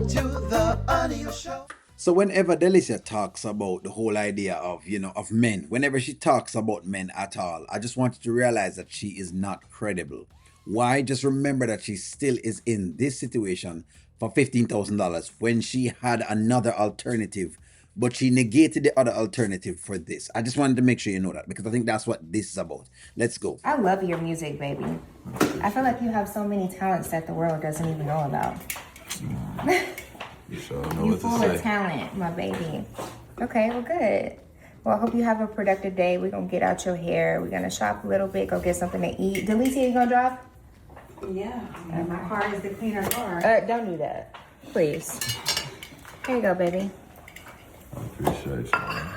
to the audio show. So whenever Delicia talks about the whole idea of, of men, whenever she talks about men at all, I just want you to realize that she is not credible. Why? Just remember that she still is in this situation for $15,000 when she had another alternative, but she negated the other alternative for this. I just wanted to make sure you know that because I think that's what this is about. Let's go. I love your music, baby. I feel like you have so many talents that the world doesn't even know about. You sure know You what full to of say. talent, my baby. Okay, well, good. Well, I hope you have a productive day. We're going to get out your hair. We're going to shop a little bit, go get something to eat. Delicia, you going to drive? Yeah, and my car is the cleaner car. Don't do that. Please. Here you go, baby. I appreciate you, man.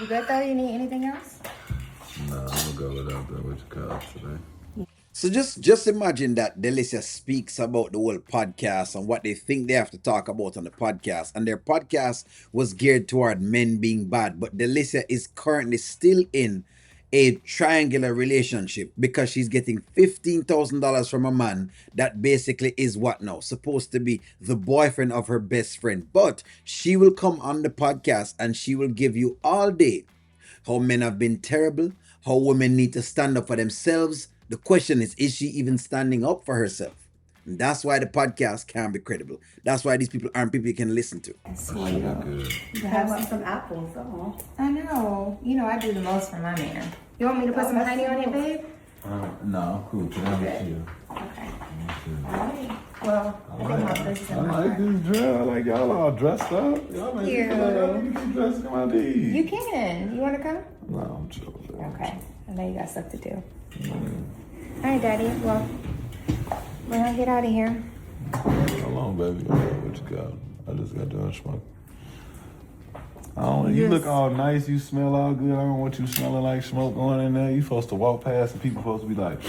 You good, though? You need anything else? Nah, I'm gonna go without that what you call today. So just imagine that Delicia speaks about the whole podcast and what they think they have to talk about on the podcast. And their podcast was geared toward men being bad. But Delicia is currently still in a triangular relationship because she's getting $15,000 from a man that basically is what now? Supposed to be the boyfriend of her best friend. But she will come on the podcast and she will give you all day how men have been terrible, how women need to stand up for themselves. The question is she even standing up for herself? And that's why the podcast can't be credible. That's why these people aren't people you can listen to. Sweet. Good. You I have want some apples, so. I know. You know I do the most for my man. You want me to put some honey on it, babe? No, I'm cool. Can I have it to you? Okay. Alright. Well, I think my place is I in my like car. this dress. I like y'all all dressed up. Y'all make me feel like I need to be dressed in my these. You can. You want to come? No, I'm chilling. Okay. I know you got stuff to do. All right, Daddy. Well, we're going to get out of here. How long, baby? What you got? I just got done smoking. I don't. You look all nice. You smell all good. I don't want you smelling like smoke going in there. You supposed to walk past and people supposed to be like,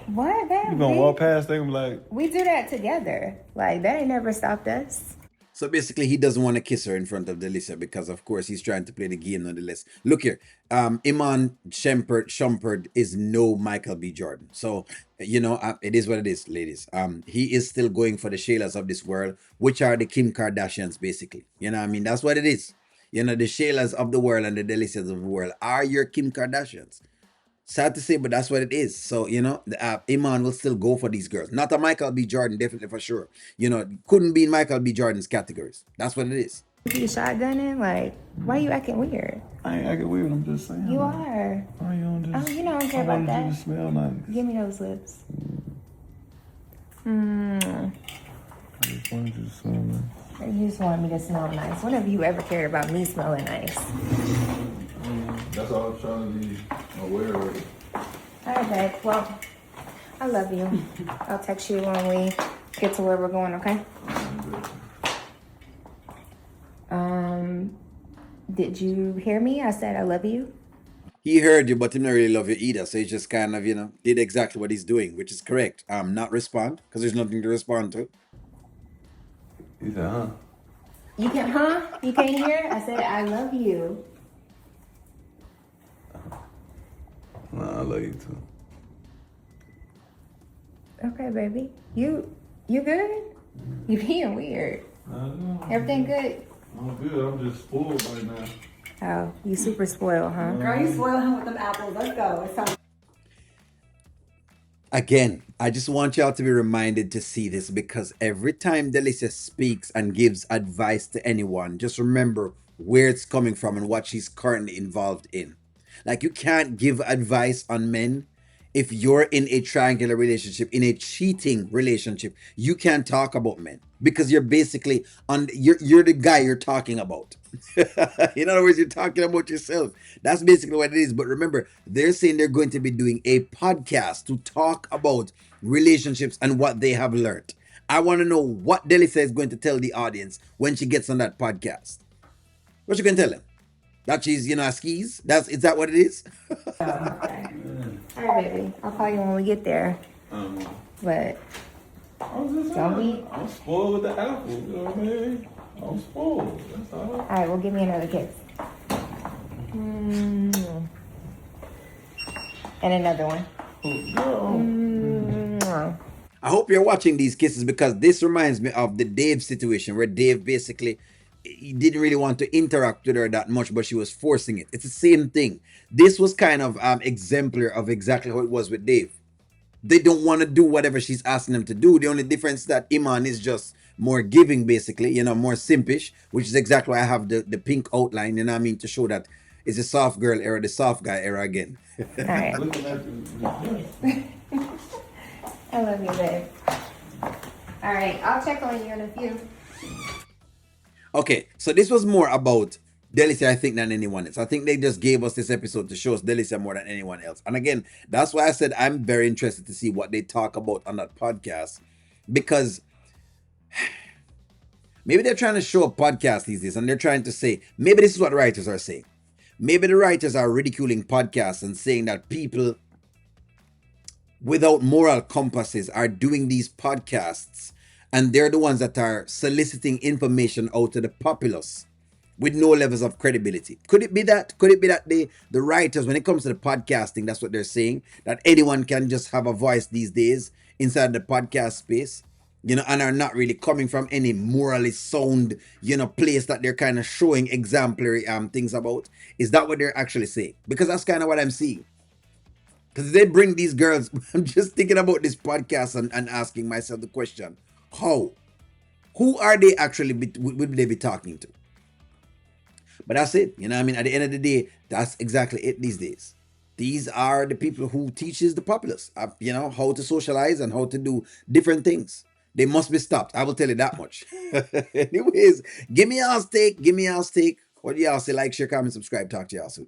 What, babe? you gonna walk past, they gonna be like, We do that together. Like, that ain't never stopped us. So basically, he doesn't want to kiss her in front of Delicia because, of course, he's trying to play the game nonetheless. Look here, Iman Shumpert is no Michael B. Jordan. So, it is what it is, ladies. He is still going for the Shaylas of this world, which are the Kim Kardashians, basically. You know what I mean? That's what it is. The Shaylas of the world and the Delicias of the world are your Kim Kardashians. Sad to say, but that's what it is. So, Iman will still go for these girls. Not a Michael B. Jordan, definitely for sure. Couldn't be in Michael B. Jordan's categories. That's what it is. You shotgunning? Like, why you acting weird? I ain't acting weird. I'm just saying. You are. Why you don't just? Oh, you know I don't care I about wanted you that. to smell nice. Give me those lips. I just wanted you to smell nice. You just wanted me to smell nice. When have you ever cared about me smelling nice? That's all I'm trying to be aware of. All right, babe. Well, I love you. I'll text you when we get to where we're going, okay? Did you hear me? I said I love you. He heard you, but he don't really love you either. So he just kind of, did exactly what he's doing, which is correct. Not respond, because there's nothing to respond to. He said, huh? You can't, huh? You can't hear? I said I love you. Nah, I love you too. Okay, baby. You good? You being weird. I know. Everything good? I'm good. I'm just spoiled right now. Oh, you super spoiled, huh? Girl, you spoil him with them apples. Let's go. It's time. Again, I just want y'all to be reminded to see this because every time Delicia speaks and gives advice to anyone, just remember where it's coming from and what she's currently involved in. Like, you can't give advice on men if you're in a triangular relationship, in a cheating relationship. You can't talk about men because you're basically you're the guy you're talking about. In other words, you're talking about yourself. That's basically what it is. But remember, they're saying they're going to be doing a podcast to talk about relationships and what they have learned. I want to know what Delicia is going to tell the audience when she gets on that podcast. What you can tell them? That she's, a skis? Is that what it is? Okay. All right, baby. I'll call you when we get there. But I'm spoiled with the apple. You know what I mean? I'm spoiled. That's all. all right, well, give me another kiss. And another one. Girl. I hope you're watching these kisses because this reminds me of the Dave situation where Dave basically he didn't really want to interact with her that much, but she was forcing it. It's the same thing. This was kind of exemplar of exactly how it was with Dave. They don't want to do whatever she's asking them to do. The only difference that Iman is just more giving, basically, more simpish, which is exactly why I have the pink outline, I mean, to show that it's a soft girl era, the soft guy era again. All right. Looking at I love you, babe. All right, I'll check on you in a few. Okay, so this was more about Delicia, I think, than anyone else. I think they just gave us this episode to show us Delicia more than anyone else. And again, that's why I said I'm very interested to see what they talk about on that podcast. Because maybe they're trying to show a podcast these days and they're trying to say, maybe this is what writers are saying. Maybe the writers are ridiculing podcasts and saying that people without moral compasses are doing these podcasts and they're the ones that are soliciting information out to the populace with no levels of credibility. Could it be that? Could it be that the writers, when it comes to the podcasting, that's what they're saying, that anyone can just have a voice these days inside the podcast space, and are not really coming from any morally sound, place that they're kind of showing exemplary things about? Is that what they're actually saying? Because that's kind of what I'm seeing. Because they bring these girls, I'm just thinking about this podcast and asking myself the question, how? Who are they actually, would they be talking to? But that's it. At the end of the day, that's exactly it these days. These are the people who teaches the populace, how to socialize and how to do different things. They must be stopped. I will tell you that much. Anyways, give me y'all's take. What do y'all say? Like, share, comment, subscribe. Talk to y'all soon.